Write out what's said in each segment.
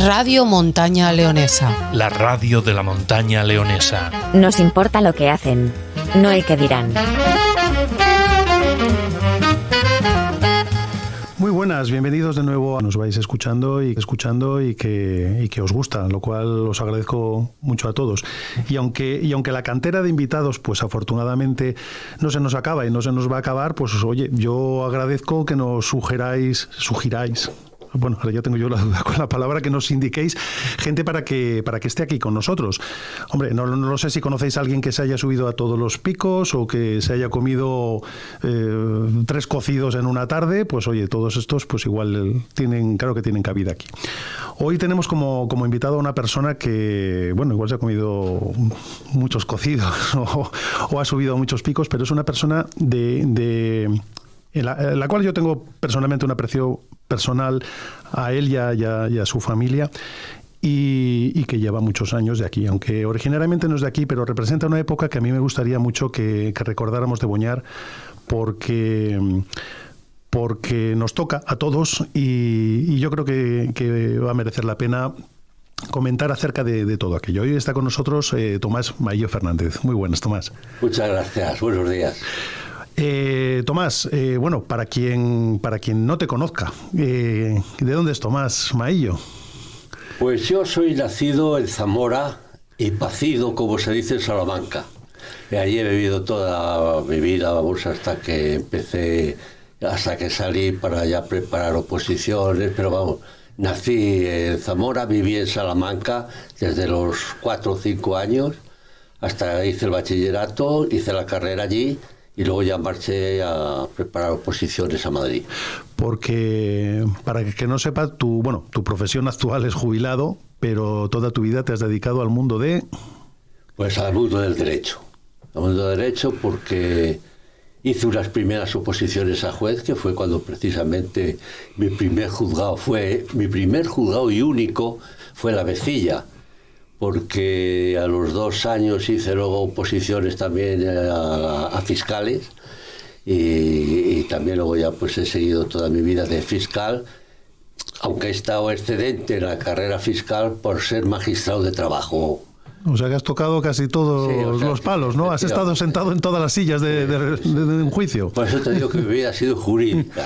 Radio Montaña Leonesa. La radio de la montaña leonesa. Nos importa lo que hacen, no el que dirán. Muy buenas, bienvenidos de nuevo. Nos vais escuchando y que os gusta, lo cual os agradezco mucho a todos. Y aunque la cantera de invitados, pues afortunadamente no se nos acaba y no se nos va a acabar, pues oye, yo agradezco que nos sugiráis. Bueno, ahora ya tengo yo la duda con la palabra, que nos indiquéis gente para que esté aquí con nosotros. Hombre, no sé si conocéis a alguien que se haya subido a todos los picos o que se haya comido 3 cocidos en una tarde, pues oye, todos estos pues igual tienen cabida aquí. Hoy tenemos como invitado a una persona que, bueno, igual se ha comido muchos cocidos o ha subido a muchos picos, pero es una persona en la cual yo tengo personalmente un aprecio personal a él y a su familia, y que lleva muchos años de aquí, aunque originariamente no es de aquí, pero representa una época que a mí me gustaría mucho que recordáramos de Boñar, porque nos toca a todos y yo creo que va a merecer la pena comentar acerca de todo aquello. Hoy está con nosotros Tomás Maillo Fernández. Muy buenas, Tomás. Muchas gracias, buenos días. Tomás, bueno, para quien no te conozca, ¿de dónde es Tomás Maillo? Pues yo soy nacido en Zamora y pacido, como se dice, en Salamanca. Y allí he vivido toda mi vida, vamos, hasta que salí para ya preparar oposiciones, pero vamos, nací en Zamora, viví en Salamanca desde los 4 o 5 años, hasta hice el bachillerato, hice la carrera allí. Y luego ya marché a preparar oposiciones a Madrid. Porque, para que no sepa, tu profesión actual es jubilado, pero toda tu vida te has dedicado al mundo de... Pues al mundo del derecho. Al mundo del derecho, porque hice unas primeras oposiciones a juez, que fue cuando precisamente mi primer juzgado y único fue la Vecilla. Porque a los 2 años hice luego oposiciones también a fiscales y también luego ya pues he seguido toda mi vida de fiscal, aunque he estado excedente en la carrera fiscal por ser magistrado de trabajo. O sea que has tocado casi todos los palos, ¿no? Has estado sentado en todas las sillas de un juicio. Por eso te digo que mi vida ha sido jurídica.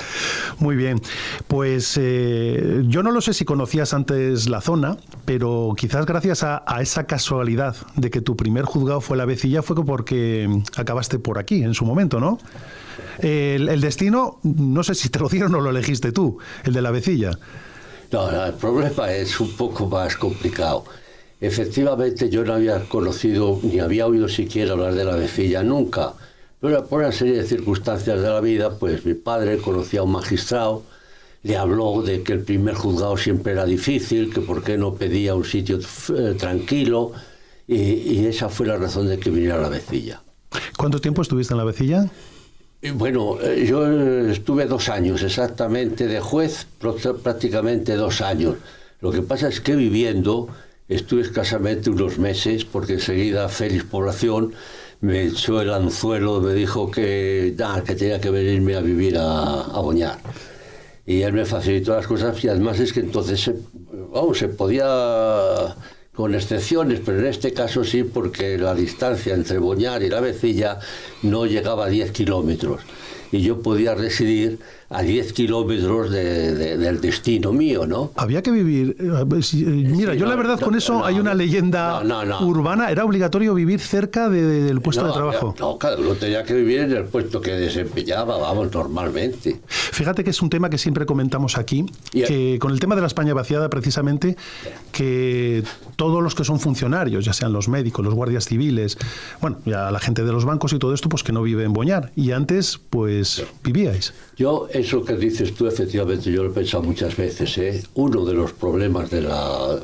Muy bien. Pues yo no lo sé si conocías antes la zona, pero quizás gracias a esa casualidad de que tu primer juzgado fue la Vecilla fue porque acabaste por aquí en su momento, ¿no? El destino, no sé si te lo dieron o lo elegiste tú, el de la Vecilla. No, el problema es un poco más complicado. Efectivamente, yo no había conocido ni había oído siquiera hablar de la Vecilla nunca, pero por una serie de circunstancias de la vida, pues mi padre conocía a un magistrado, le habló de que el primer juzgado siempre era difícil, que por qué no pedía un sitio tranquilo, y esa fue la razón de que viniera a la Vecilla. ¿Cuánto tiempo estuviste en la Vecilla? Bueno, yo estuve 2 años exactamente de juez, prácticamente 2 años. Lo que pasa es que viviendo... Estuve escasamente unos meses porque enseguida Félix Población me echó el anzuelo, me dijo que tenía que venirme a vivir a Boñar. Y él me facilitó las cosas y además es que entonces se podía, con excepciones, pero en este caso sí, porque la distancia entre Boñar y la Vecilla no llegaba a 10 kilómetros. Y yo podía residir a 10 kilómetros del destino mío, ¿no? Había que vivir... Mira, yo la verdad con eso hay una leyenda urbana. ¿Era obligatorio vivir cerca del puesto de trabajo? No, cada uno tenía que vivir en el puesto que desempeñaba, vamos, normalmente. Fíjate que es un tema que siempre comentamos aquí, que con el tema de la España vaciada, precisamente, que todos los que son funcionarios, ya sean los médicos, los guardias civiles, bueno, ya la gente de los bancos y todo esto, pues que no vive en Boñar. Y antes, pues, vivíais. Eso que dices tú, efectivamente, yo lo he pensado muchas veces, ¿eh? Uno de los problemas de los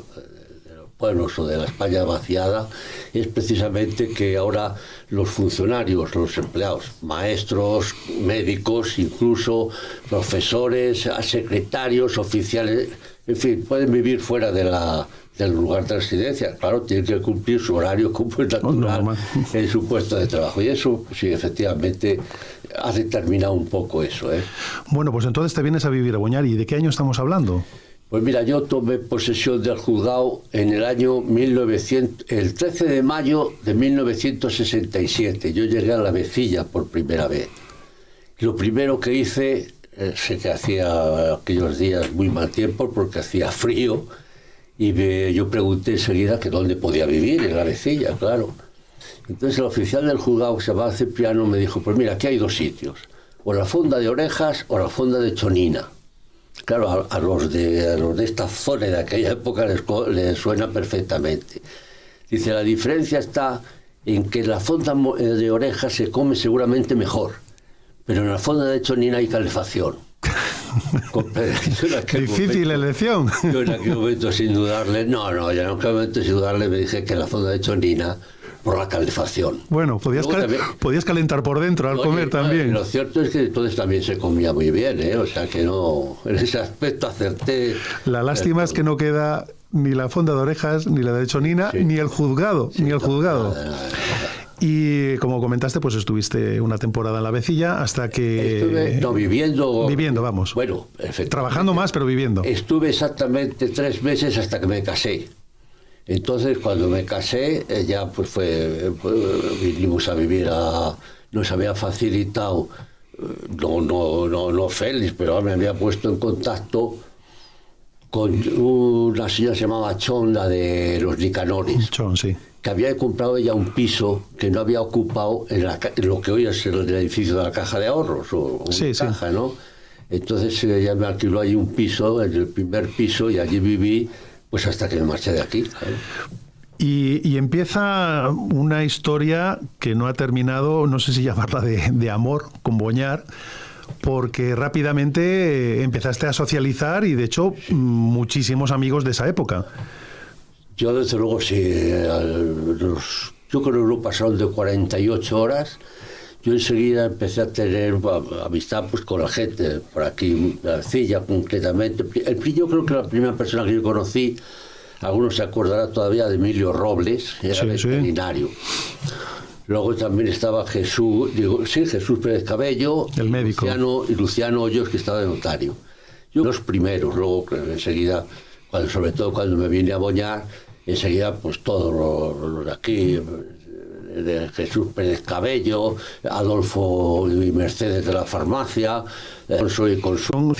pueblos o de la España vaciada es precisamente que ahora los funcionarios, los empleados, maestros, médicos, incluso profesores, secretarios, oficiales, en fin, pueden vivir fuera del lugar de residencia. Claro, tienen que cumplir su horario como es natural en su puesto de trabajo. Y eso, sí, efectivamente, ha determinado un poco eso, ¿eh? Bueno, pues entonces te vienes a vivir a Boñar. ¿Y de qué año estamos hablando? Pues mira, yo tomé posesión del juzgado en el año el 13 de mayo de 1967. Yo llegué a La Vecilla por primera vez. Lo primero que hice, sé que hacía aquellos días muy mal tiempo porque hacía frío, y yo pregunté enseguida que dónde podía vivir, en La Vecilla, claro. Entonces el oficial del juzgado, que se llamaba Cipriano, me dijo, pues mira, aquí hay 2 sitios, o la Fonda de Orejas o la Fonda de Chonina. Claro, a los de esta zona de aquella época les suena perfectamente. Dice, la diferencia está en que en la Fonda de Orejas se come seguramente mejor, pero en la Fonda de Chonina hay calefacción. Difícil elección. Yo en aquel momento, sin dudarle, yo en aquel momento sin dudarle me dije que en la Fonda de Chonina, por la calefacción. Bueno, podías calentar por dentro al comer también. Lo cierto es que entonces también se comía muy bien, o sea que no, en ese aspecto acerté. La lástima es que no queda ni la Fonda de Orejas, ni la de Chonina, sí, ni el juzgado, sí, ni el juzgado. Nada. Y como comentaste, pues estuviste una temporada en La Vecilla hasta que... Viviendo, vamos. Bueno, trabajando más, pero viviendo. Estuve exactamente 3 meses hasta que me casé. Entonces, cuando me casé, ya pues vinimos a vivir nos había facilitado, no Félix, pero me había puesto en contacto con una señora que se llamaba Chon, la de los Nicanores. Chon, sí. Que había comprado ella un piso que no había ocupado en lo que hoy es el edificio de la Caja de Ahorros, o sí, caja, sí, ¿no? Entonces ella me alquiló ahí un piso, en el primer piso, y allí viví pues hasta que me marché de aquí. Y empieza una historia que no ha terminado, no sé si llamarla de amor con Boñar, porque rápidamente empezaste a socializar y de hecho muchísimos amigos de esa época. Yo desde luego sí, yo creo que no pasaron de 48 horas. Yo enseguida empecé a tener amistad pues con la gente, por aquí, La Vecilla concretamente. Yo creo que la primera persona que yo conocí, algunos se acordarán todavía de Emilio Robles, era veterinario. Sí. Luego también estaba Jesús Pérez Cabello, el médico, y Luciano Hoyos, que estaba de notario. Yo los primeros, luego enseguida, sobre todo cuando me vine a Boñar, enseguida pues todos los de aquí, de Jesús Pérez Cabello, Adolfo y Mercedes de la farmacia, Alonso y Consumo.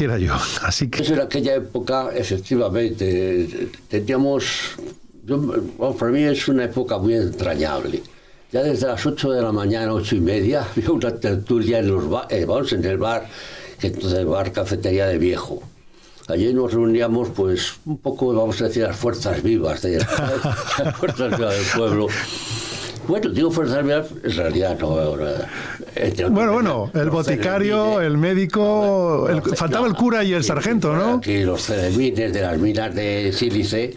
Así que en aquella época, efectivamente, para mí es una época muy entrañable. Ya desde las 8 de la mañana, 8:30, había una tertulia en el bar, que entonces bar Cafetería de Viejo. Allí nos reuníamos, pues, un poco, vamos a decir, las fuerzas vivas del pueblo. Bueno, digo fuerzas vivas, en realidad no. Bueno, el boticario, el médico, faltaba el cura y el sargento, ¿no? Aquí los cedemines de las minas de sílice,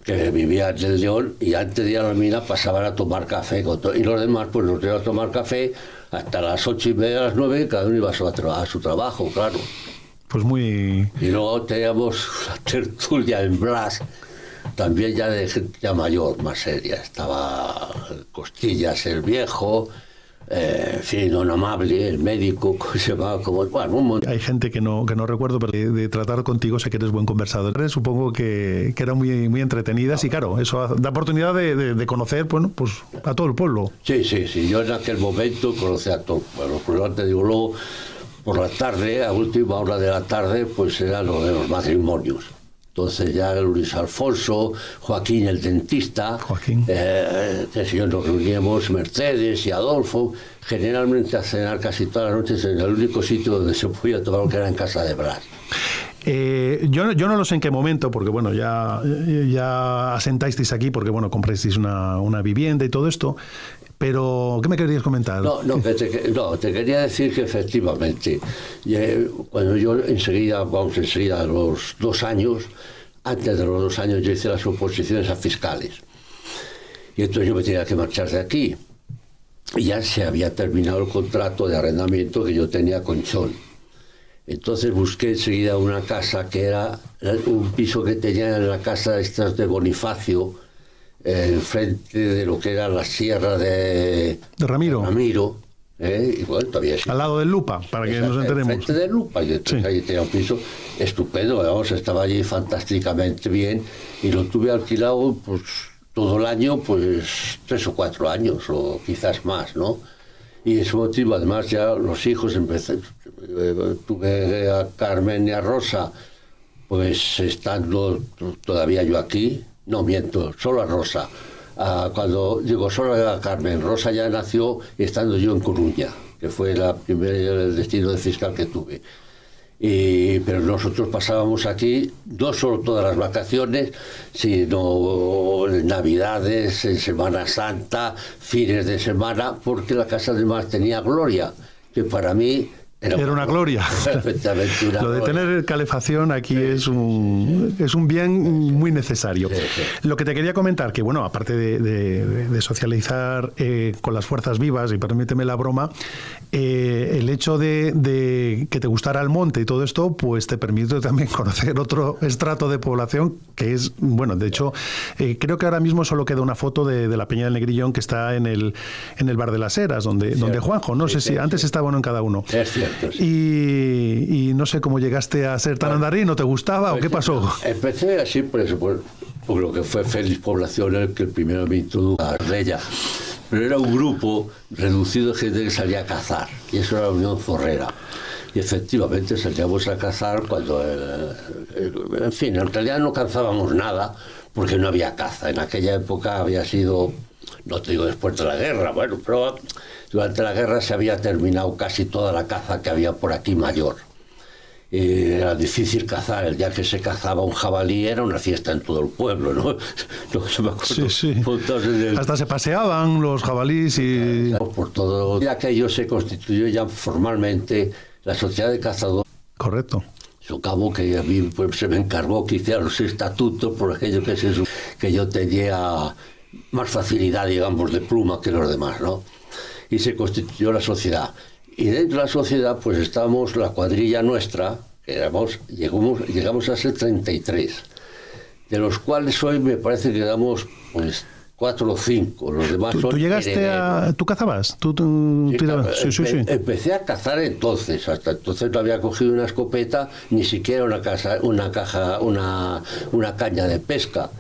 que vivían en el León, y antes de ir a la mina pasaban a tomar café, y los demás pues nos iban a tomar café hasta las 8:30, las 9, cada uno iba a su trabajo, claro. Pues muy... Y luego teníamos la tertulia en Blas, también ya de gente ya mayor, más seria. Estaba Costillas el viejo, en fin, Don Amable, el médico, que se llamaba como... Bueno, un montón. Hay gente que no recuerdo, pero de tratar contigo sé que eres buen conversador. Supongo que eran muy entretenidas y claro, eso da oportunidad de conocer, bueno, pues a todo el pueblo. Sí. Yo en aquel momento conocí a todo. Bueno, pues antes digo, luego por la tarde, a última hora de la tarde, pues era lo de los matrimonios. Entonces ya Luis Alfonso, Joaquín el dentista, que si nos reuníamos, Mercedes y Adolfo, generalmente a cenar casi todas las noches en el único sitio donde se podía tomar, lo que era en casa de Blas. Yo no lo sé en qué momento, porque bueno, ya asentasteis aquí, porque bueno, comprasteis una vivienda y todo esto. Pero, ¿qué me querías comentar? Te quería decir que efectivamente, cuando yo enseguida, a los 2 años, antes de los 2 años yo hice las oposiciones a fiscales. Y entonces yo me tenía que marchar de aquí. Y ya se había terminado el contrato de arrendamiento que yo tenía con Chon. Entonces busqué enseguida una casa que era un piso que tenía en la casa estas de Bonifacio, enfrente de lo que era la sierra de Ramiro, Y bueno, todavía sí. Al lado del Lupa, para que nos enteremos. Frente de Lupa, y entonces Sí. ahí tenía un piso estupendo, vamos, estaba allí fantásticamente bien, y lo tuve alquilado pues todo el año, pues 3 o 4 años, o quizás más, ¿no? Y ese motivo, además, ya los hijos tuve a Carmen y a Rosa, pues estando todavía yo aquí, no miento, solo a Rosa. Cuando digo solo a Carmen, Rosa ya nació estando yo en Coruña, que fue el destino de fiscal que tuve. Pero nosotros pasábamos aquí no solo todas las vacaciones, sino en Navidades, en Semana Santa, fines de semana, porque la casa de Mar tenía gloria, que para mí era una gloria. Efectivamente, una Lo de gloria. tener calefacción aquí es un bien muy necesario. Sí. Lo que te quería comentar, que bueno, aparte de socializar con las fuerzas vivas, y permíteme la broma, el hecho de que te gustara el monte y todo esto, pues te permite también conocer otro estrato de población que es, bueno, de hecho, creo que ahora mismo solo queda una foto de la Peña del Negrillón que está en el Bar de las Heras, donde Juanjo, no sé si antes estaba uno en cada uno. Es cierto, sí. Y no sé cómo llegaste a ser tan andarín, ¿no te gustaba o qué pasó? Empecé así por eso, por lo que fue Félix Población, el que el primero me introdujo a ella. Pero era un grupo reducido de gente que salía a cazar, y eso era la Unión Zorrera. Y efectivamente salíamos a cazar cuando, en fin, en realidad no cazábamos nada, porque no había caza. En aquella época había sido, no te digo después de la guerra, bueno, pero durante la guerra se había terminado casi toda la caza que había por aquí mayor. Era difícil cazar, el día que se cazaba un jabalí era una fiesta en todo el pueblo, ¿no? No se me acuerdo. Sí. Hasta se paseaban los jabalíes y... Por todo. Ya que ello se constituyó ya formalmente la Sociedad de Cazadores. Correcto. Su cabo, que a mí pues, se me encargó que hiciera los estatutos, por aquello que yo tenía más facilidad, digamos, de pluma que los demás, ¿no? Y se constituyó la sociedad. Y dentro de la sociedad, pues estábamos la cuadrilla nuestra, que llegamos a ser 33, de los cuales hoy me parece que damos pues 4 o 5. Los demás son ¿Tú llegaste herederos. ¿Tú cazabas? Sí, tirabas? claro, Sí. Empecé a cazar entonces, hasta entonces no había cogido una escopeta, ni siquiera una caña de pesca.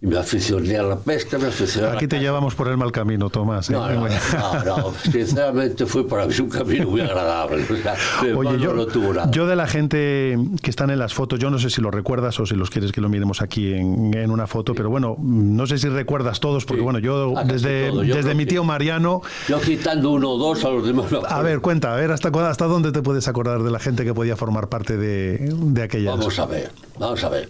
Y me aficioné a la pesca, me aficioné a la Aquí te caza. llevamos por el mal camino, Tomás. No, sinceramente fue para mí un camino muy agradable. O sea, Oye, no tuvo nada. yo de la gente que están en las fotos, yo no sé si lo recuerdas o si los quieres que lo miremos aquí en una foto, pero bueno, no sé si recuerdas todos, porque Sí. bueno, yo Casi desde todo. Yo creo mi que- tío Mariano... Yo quitando 1 o 2 a los demás. No. A ver, cuenta, hasta dónde te puedes acordar de la gente que podía formar parte de aquellas. Vamos a ver.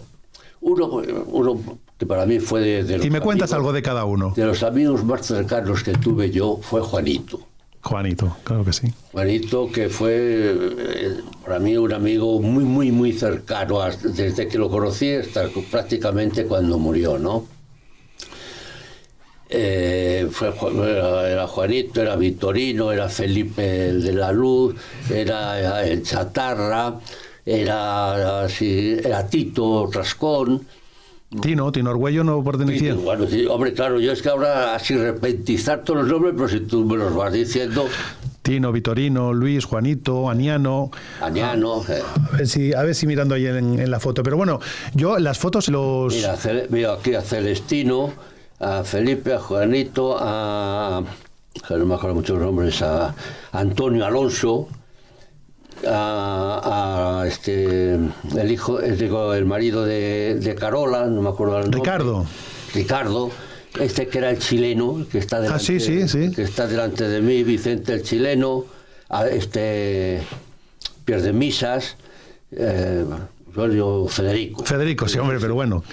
Uno que para mí fue de los Y me cuentas amigos- algo de cada uno. De los amigos más cercanos que tuve yo fue Juanito. Juanito, claro que sí. Juanito, que fue para mí un amigo muy cercano desde que lo conocí hasta prácticamente cuando murió, ¿no? Era Juanito, era Vitorino, era Felipe el de la Luz, era el Chatarra, era Tito Rascón. Tino Argüello no pertenecía. Bueno, sí, hombre, claro, yo es que ahora así repentizar todos los nombres, pero si tú me los vas diciendo, Tino, Vitorino, Luis, Juanito, Aniano. Aniano, A ver si mirando ahí en la foto. Pero bueno, yo las fotos los... mira, veo aquí a Celestino, a Felipe, a Juanito, no me acuerdo muchos nombres, a Antonio Alonso, el marido de Carola, no me acuerdo el nombre. Ricardo, que era el chileno, que está delante, sí. que está delante de mí, Vicente el chileno, Pierde Misas, Federico, sí, hombre, pero bueno.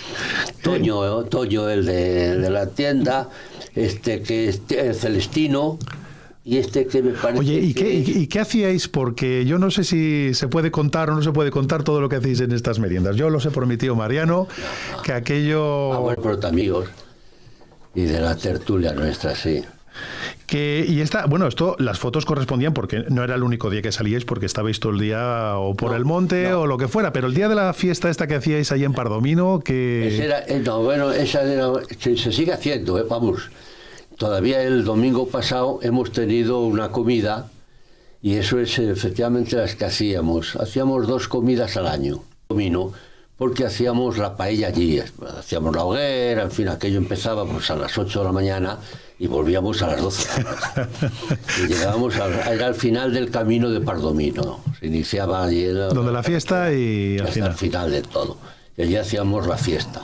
Toño el de la tienda, Celestino, y que me parece. Oye, ¿y qué hacíais? Porque yo no sé si se puede contar o no se puede contar todo lo que hacéis en estas meriendas. Yo lo sé por mi tío Mariano, que aquello... Bueno, pero amigos, y de la tertulia nuestra, sí. Las fotos correspondían porque no era el único día que salíais, porque estabais todo el día o por el monte o lo que fuera, pero el día de la fiesta esta que hacíais ahí en Pardomino, que... Se sigue haciendo, vamos. Todavía el domingo pasado hemos tenido una comida Y eso es efectivamente las que hacíamos. Hacíamos 2 comidas al año. Porque hacíamos la paella allí, hacíamos la hoguera, en fin, aquello empezaba pues a las 8 de la mañana y volvíamos a las 12 de la noche. Y llegábamos era al final del camino de Pardomino. Se iniciaba allí. Donde la fiesta y al final de todo. Y allí hacíamos la fiesta.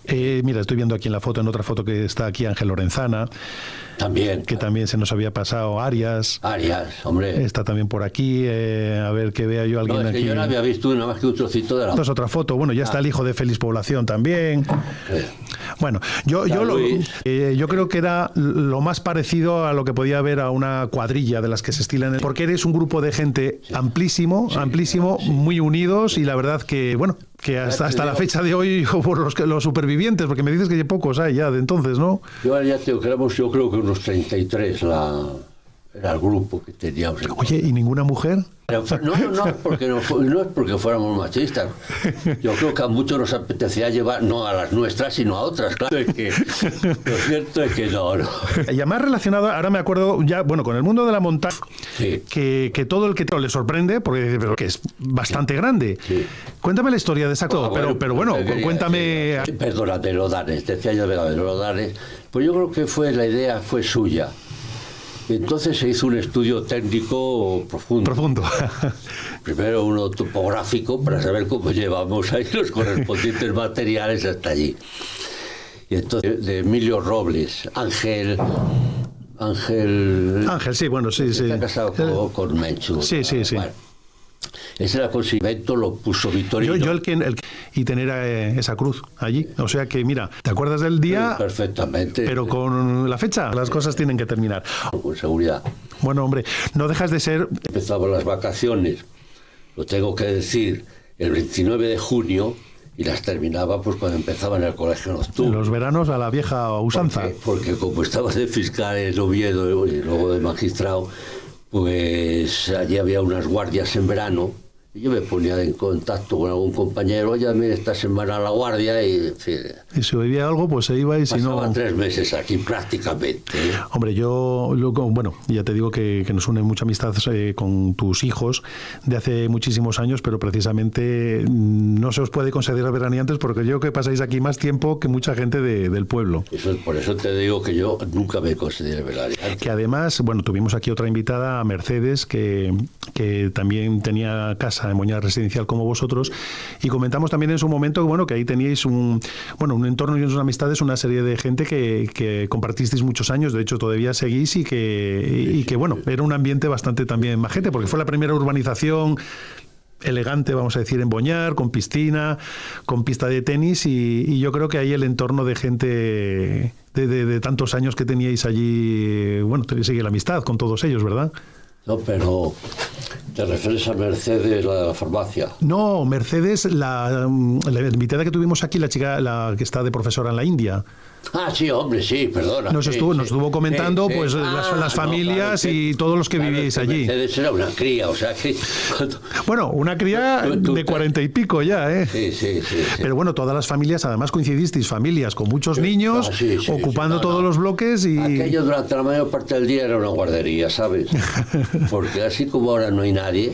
Mira, estoy viendo aquí en la foto, en otra foto que está aquí, Ángel Lorenzana. También. Que también se nos había pasado Arias. Arias, hombre. Está también por aquí. A ver que vea yo a alguien no, es que aquí. Yo no había visto nada más que un trocito de la... Esta es otra foto. Bueno, ya está el hijo de Félix Población también. Bueno, yo creo que era lo más parecido a lo que podía haber a una cuadrilla de las que se estilan. Porque eres un grupo de gente amplísimo, muy unidos y la verdad que, bueno, que hasta la fecha de hoy, por los supervivientes, porque me dices que hay pocos hay ya de entonces, ¿no? Yo creo que unos 33 era el grupo que teníamos. Oye, ¿y ninguna mujer? No es porque fuéramos machistas. Yo creo que a muchos nos apetecía llevar, no a las nuestras, sino a otras. Claro, lo cierto es que no. Y además relacionado, ahora me acuerdo ya, bueno, con el mundo de la montaña, sí. que todo el que le sorprende, porque pero que es bastante grande. Sí. Cuéntame la historia de esa cosa, pero bueno, cuéntame. Perdona, de Lodares, decía yo de Lodares, pues yo creo que la idea fue suya. Entonces se hizo un estudio técnico profundo. Primero uno topográfico para saber cómo llevamos ahí los correspondientes materiales hasta allí. Y entonces de Emilio Robles, Ángel, sí, bueno, sí. Está casado con Menchu. Sí. Bueno, ese era conocimiento, lo puso Vitorino. Yo y tener esa cruz allí. O sea que, mira, ¿te acuerdas del día? Sí, perfectamente. Pero con la fecha, las cosas tienen que terminar. Con seguridad. Bueno, hombre, no dejas de ser... Empezaban las vacaciones, lo tengo que decir, el 29 de junio, y las terminaba pues cuando empezaba en el colegio nocturno. Los veranos a la vieja usanza. Porque como estaba de fiscal en Oviedo y luego de magistrado, pues allí había unas guardias en verano y yo me ponía en contacto con algún compañero, oye, mira, esta semana a la guardia y... En fin, y si bebía algo, pues se iba y si no... Pasaba 3 meses aquí prácticamente. Hombre, bueno, ya te digo que nos une mucha amistad con tus hijos de hace muchísimos años, pero precisamente no se os puede considerar veraneantes porque yo creo que pasáis aquí más tiempo que mucha gente del pueblo. Por eso te digo que yo nunca me consideré veraneante. Que además, bueno, tuvimos aquí otra invitada, a Mercedes, que también tenía casa en Moñar Residencial como vosotros, y comentamos también en su momento que, bueno, que ahí teníais un entorno y unas amistades, una serie de gente que compartisteis muchos años, de hecho todavía seguís y que bueno, era un ambiente bastante también majete, porque fue la primera urbanización elegante, vamos a decir, en Boñar, con piscina, con pista de tenis, y yo creo que ahí el entorno de gente de tantos años que teníais allí, bueno, sigue la amistad con todos ellos, ¿verdad? No, pero ¿te refieres a Mercedes, la de la farmacia? No, Mercedes, la invitada que tuvimos aquí, la chica, la que está de profesora en la India. Ah, sí, hombre, sí, perdona. Nos estuvo comentando pues las familias, claro, y todos los que vivíais allí. Mercedes era una cría, o sea que... Bueno, una cría de 40 y pico ya, ¿eh? Sí. Pero bueno, todas las familias, además coincidisteis, familias con muchos niños, ocupando todos los bloques y... Aquello durante la mayor parte del día era una guardería, ¿sabes? Porque así como ahora no hay nadie...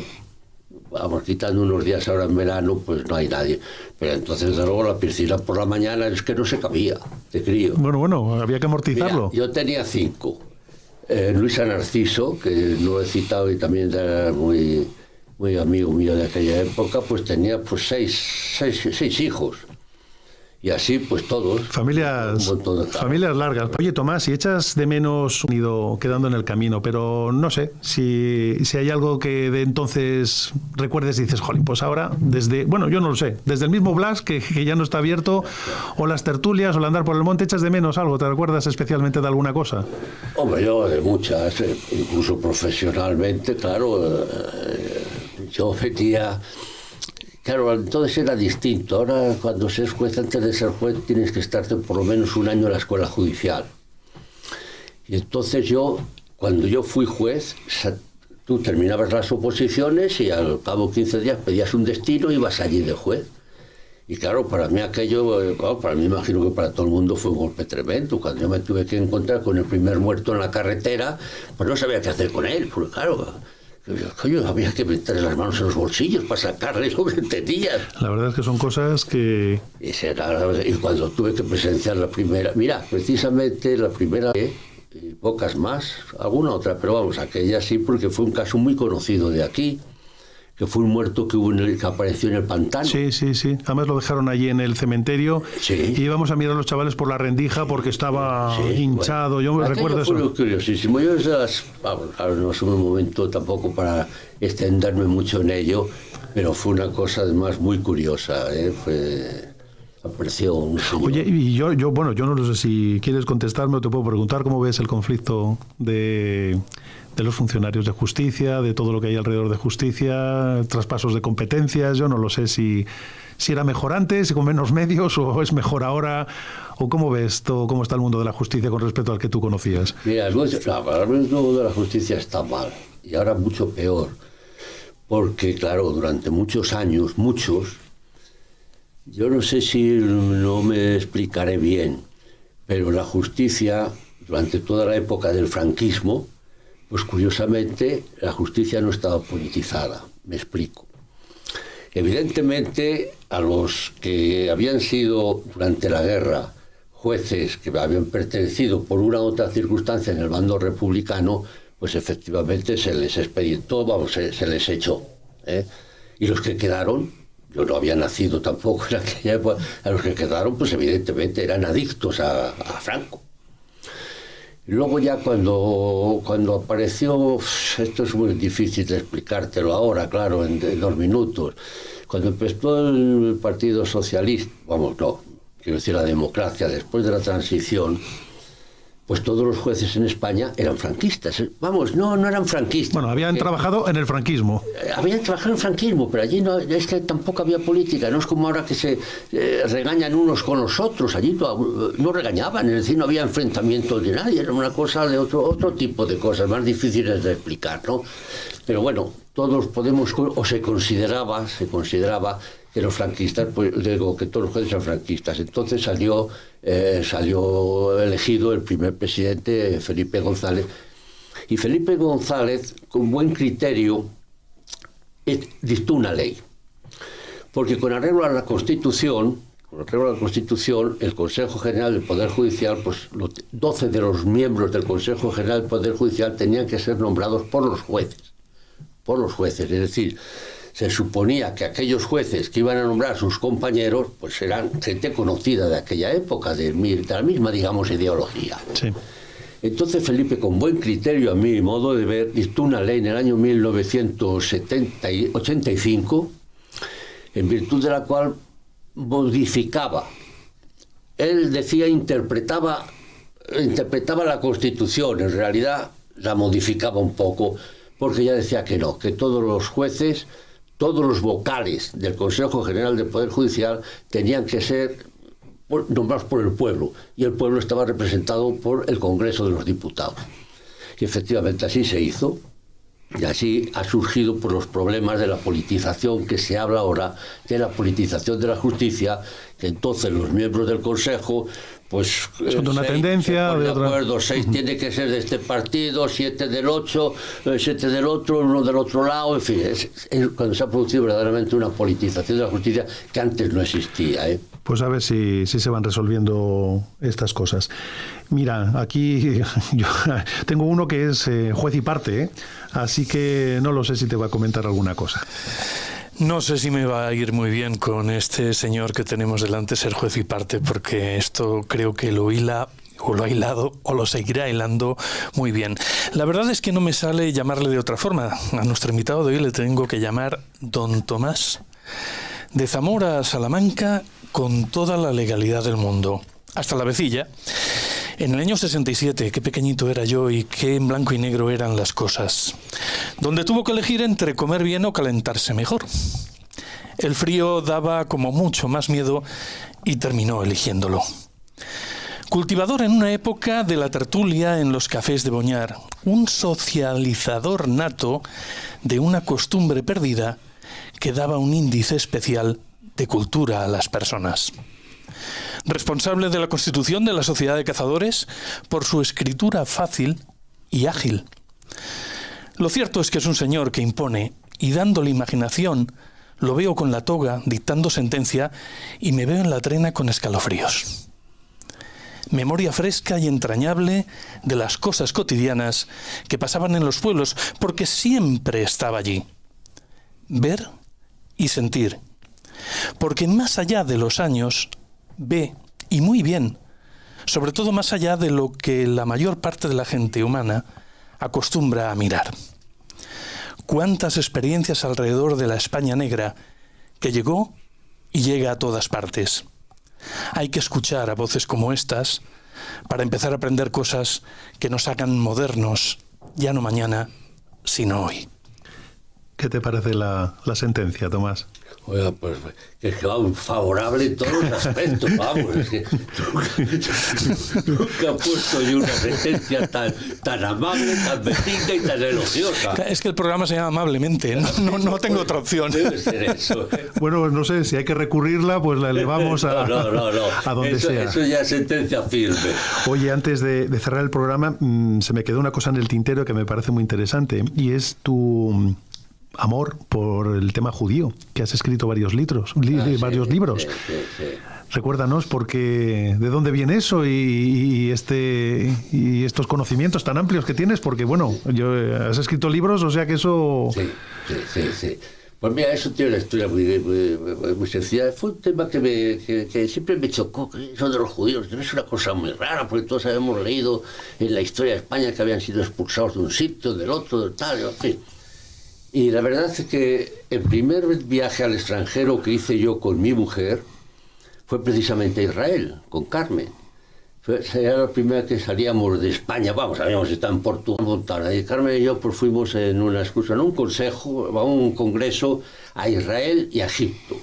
Vamos, quitando unos días ahora en verano, pues no hay nadie. Pero entonces, desde luego, la piscina por la mañana es que no se cabía, de crío. Bueno, había que amortizarlo. Mira, yo tenía 5. Luisa Narciso, que no lo he citado y también era muy amigo mío de aquella época, pues tenía pues 6 hijos. Y así, pues todos. Familias largas. Oye, Tomás, si echas de menos un ido quedando en el camino, pero no sé, si hay algo que de entonces recuerdes y dices, jolín, pues ahora, yo no lo sé, desde el mismo Blas, que ya no está abierto, o las tertulias, o el andar por el monte, ¿echas de menos algo? ¿Te recuerdas especialmente de alguna cosa? Hombre, yo de muchas, incluso profesionalmente, claro, yo metía... Claro, entonces era distinto. Ahora, cuando se es juez, antes de ser juez, tienes que estarte por lo menos un año en la escuela judicial. Y entonces cuando yo fui juez, tú terminabas las oposiciones y al cabo de 15 días pedías un destino y ibas allí de juez. Y claro, para mí aquello, claro, para mí imagino que para todo el mundo fue un golpe tremendo. Cuando yo me tuve que encontrar con el primer muerto en la carretera, pues no sabía qué hacer con él, porque claro, coño, había que meter las manos en los bolsillos para sacarle lo que tenía. La verdad es que son cosas que... Y cuando tuve que presenciar la primera, mira, precisamente la primera vez, y pocas más, alguna otra, pero vamos, aquella sí, porque fue un caso muy conocido de aquí, que fue un muerto que que apareció en el pantano. Sí. Además lo dejaron allí en el cementerio. Sí. Y íbamos a mirar a los chavales por la rendija porque estaba hinchado. Bueno, yo me recuerdo eso. Fue curiosísimo. Yo claro, no es un momento tampoco para extenderme mucho en ello, pero fue una cosa además muy curiosa. Apareció un señor. Oye, y yo no sé si quieres contestarme o te puedo preguntar cómo ves el conflicto de los funcionarios de justicia, de todo lo que hay alrededor de justicia, traspasos de competencias. Yo no lo sé si era mejor antes y con menos medios o es mejor ahora, o cómo ves todo, cómo está el mundo de la justicia con respecto al que tú conocías. Mira, el mundo de la justicia está mal y ahora mucho peor, porque claro, durante muchos años, yo no sé si no me explicaré bien, pero la justicia, durante toda la época del franquismo, pues curiosamente la justicia no estaba politizada. Me explico. Evidentemente, a los que habían sido durante la guerra jueces que habían pertenecido por una u otra circunstancia en el bando republicano, pues efectivamente se les expedientó, se les echó. Y los que quedaron, yo no había nacido tampoco en aquella época, a los que quedaron, pues evidentemente eran adictos a Franco. Luego ya cuando apareció, esto es muy difícil de explicártelo ahora, claro, en 2 minutos, cuando empezó el Partido Socialista, quiero decir la democracia, después de la transición, pues todos los jueces en España eran franquistas. No eran franquistas. Bueno, habían trabajado en el franquismo. Habían trabajado en el franquismo, pero allí no, es que tampoco había política. No es como ahora que se regañan unos con los otros. Allí no regañaban, es decir, no había enfrentamientos de nadie. Era una cosa de otro tipo de cosas, más difíciles de explicar, ¿no? Pero bueno, todos podemos, o se consideraba que los franquistas, pues digo que todos los jueces eran franquistas. Entonces salió elegido el primer presidente, Felipe González. Y Felipe González, con buen criterio, dictó una ley. Porque con arreglo a la Constitución, el Consejo General del Poder Judicial, pues 12 de los miembros del Consejo General del Poder Judicial tenían que ser nombrados por los jueces. Es decir, se suponía que aquellos jueces que iban a nombrar a sus compañeros, pues eran gente conocida de aquella época, de la misma, digamos, ideología. Sí. Entonces Felipe, con buen criterio, a mi modo de ver, dictó una ley en el año 1985, en virtud de la cual modificaba. Él decía, interpretaba la Constitución, en realidad la modificaba un poco, porque ya decía que no, que todos los jueces, todos los vocales del Consejo General del Poder Judicial tenían que ser nombrados por el pueblo, y el pueblo estaba representado por el Congreso de los Diputados. Y efectivamente así se hizo, y así ha surgido por los problemas de la politización que se habla ahora, de la politización de la justicia, que entonces los miembros del Consejo, pues son de una tendencia, de acuerdo, 6 tiene que ser de este partido, 7 del 8, 7 del otro, 1 del otro lado, en fin, es cuando se ha producido verdaderamente una politización de la justicia que antes no existía. Pues a ver si se van resolviendo estas cosas. Mira, aquí yo tengo uno que es juez y parte, así que no lo sé si te va a comentar alguna cosa. No sé si me va a ir muy bien con este señor que tenemos delante ser juez y parte, porque esto creo que lo hila o lo ha hilado o lo seguirá hilando muy bien. La verdad es que no me sale llamarle de otra forma. A nuestro invitado de hoy le tengo que llamar Don Tomás, de Zamora a Salamanca, con toda la legalidad del mundo, hasta la vecilla. En el año 67, qué pequeñito era yo y qué en blanco y negro eran las cosas, donde tuvo que elegir entre comer bien o calentarse mejor. El frío daba como mucho más miedo y terminó eligiéndolo. Cultivador en una época de la tertulia en los cafés de Boñar, un socializador nato de una costumbre perdida que daba un índice especial de cultura a las personas. Responsable de la constitución de la Sociedad de Cazadores por su escritura fácil y ágil. Lo cierto es que es un señor que impone, y dándole imaginación, lo veo con la toga dictando sentencia y me veo en la trena con escalofríos. Memoria fresca y entrañable de las cosas cotidianas que pasaban en los pueblos, porque siempre estaba allí. Ver y sentir. Porque más allá de los años, ve, y muy bien, sobre todo más allá de lo que la mayor parte de la gente humana acostumbra a mirar. Cuántas experiencias alrededor de la España negra que llegó y llega a todas partes. Hay que escuchar a voces como estas para empezar a aprender cosas que nos hagan modernos, ya no mañana, sino hoy. ¿Qué te parece la sentencia, Tomás? Oiga, pues es que va favorable en todos los aspectos, vamos, es que nunca he puesto yo una sentencia tan amable, tan benigna y tan elogiosa. Es que el programa se llama Amablemente, no tengo otra opción. Debe ser eso. Bueno, pues no sé, si hay que recurrirla, pues la elevamos a donde sea. Eso ya es sentencia firme. Oye, antes de cerrar el programa, se me quedó una cosa en el tintero que me parece muy interesante, y es tu amor por el tema judío, que has escrito varios libros. Sí. Recuérdanos porque de dónde viene eso y estos conocimientos tan amplios que tienes, porque bueno, has escrito libros, o sea que eso... Sí. Pues mira, eso tiene una historia muy sencilla. Fue un tema que siempre me chocó, eso de los judíos. Es una cosa muy rara, porque todos habíamos leído en la historia de España que habían sido expulsados de un sitio, del otro, del tal, en fin. Y la verdad es que el primer viaje al extranjero que hice yo con mi mujer fue precisamente a Israel, con Carmen. Era la primera que salíamos de España, habíamos estado en Portugal, y Carmen y yo pues fuimos en una excursión, a un congreso a Israel y a Egipto.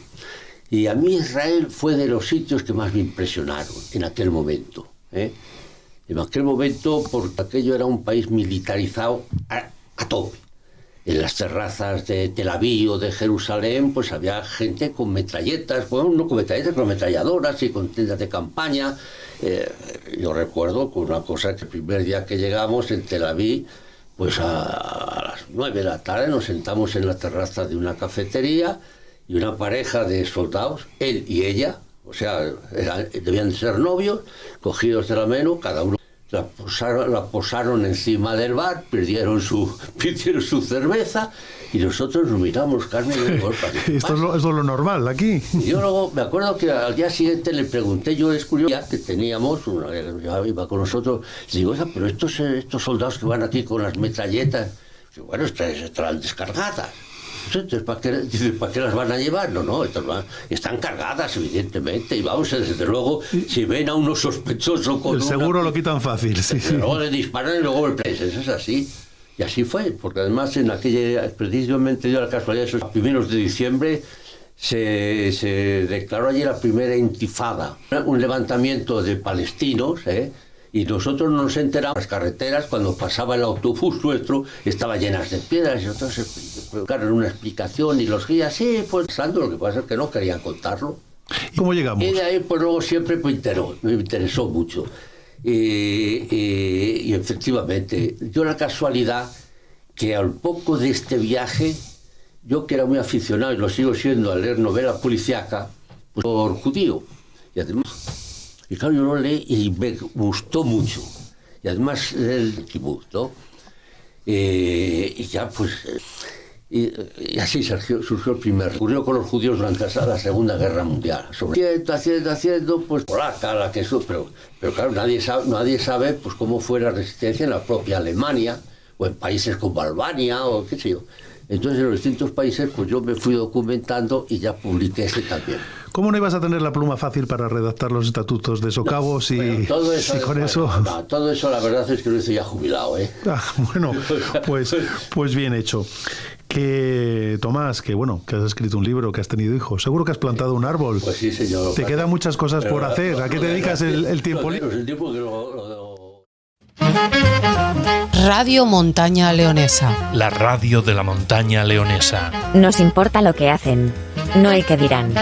Y a mí Israel fue de los sitios que más me impresionaron en aquel momento. En aquel momento, porque aquello era un país militarizado a tope. En las terrazas de Tel Aviv o de Jerusalén, pues había gente con metralletas, bueno, no con metralletas, con ametralladoras y con tiendas de campaña. Yo recuerdo con una cosa que el primer día que llegamos en Tel Aviv, pues a las 9 de la tarde nos sentamos en la terraza de una cafetería y una pareja de soldados, él y ella, o sea, debían ser novios, cogidos de la mano, cada uno. La posaron encima del bar, pidieron su cerveza y nosotros nos miramos, Carmen y yo. Esto es lo normal aquí. Y yo luego me acuerdo que al día siguiente le pregunté, yo es curioso, que teníamos, ya iba con nosotros, y digo, oiga, pero estos soldados que van aquí con las metralletas, bueno, estarán descargadas. Entonces, ¿para qué las van a llevar? No, están cargadas, evidentemente, y vamos, desde luego, si ven a uno sospechoso con el seguro lo quitan fácil, sí. Luego le disparan y luego el preso, eso es así. Y así fue, porque además precisamente yo la casualidad, esos primeros de diciembre, se declaró allí la primera intifada, un levantamiento de palestinos, y nosotros nos enteramos, las carreteras, cuando pasaba el autobús nuestro, estaban llenas de piedras, y nosotros buscaron una explicación, y los guías, sí, pues pasando, lo que pasa es que no querían contarlo. ¿Y cómo llegamos? Y de ahí, pues luego siempre me interesó mucho. Y efectivamente, yo la casualidad que al poco de este viaje, yo que era muy aficionado, y lo sigo siendo, a leer novela policíaca, pues por judío, y además... Y claro, yo lo leí y me gustó mucho. Y además el kibutz, ¿no? Y ya pues... Y así surgió el primer... Ocurrió con los judíos durante la Segunda Guerra Mundial. Haciendo, pues polaca, la que eso... Pero claro, nadie sabe pues cómo fue la resistencia en la propia Alemania, o en países como Albania, o qué sé yo. Entonces, en los distintos países, pues yo me fui documentando y ya publiqué ese también. ¿Cómo no ibas a tener la pluma fácil para redactar los estatutos de Socavos todo eso la verdad es que lo hice ya jubilado, Bueno, pues bien hecho. Que Tomás, que has escrito un libro, que has tenido hijos, seguro que has plantado un árbol. Pues sí, señor. Te quedan muchas cosas por hacer. ¿A qué te dedicas el tiempo libre? El tiempo que Radio Montaña Leonesa. La radio de la montaña leonesa. Nos importa lo que hacen. No hay que dirán.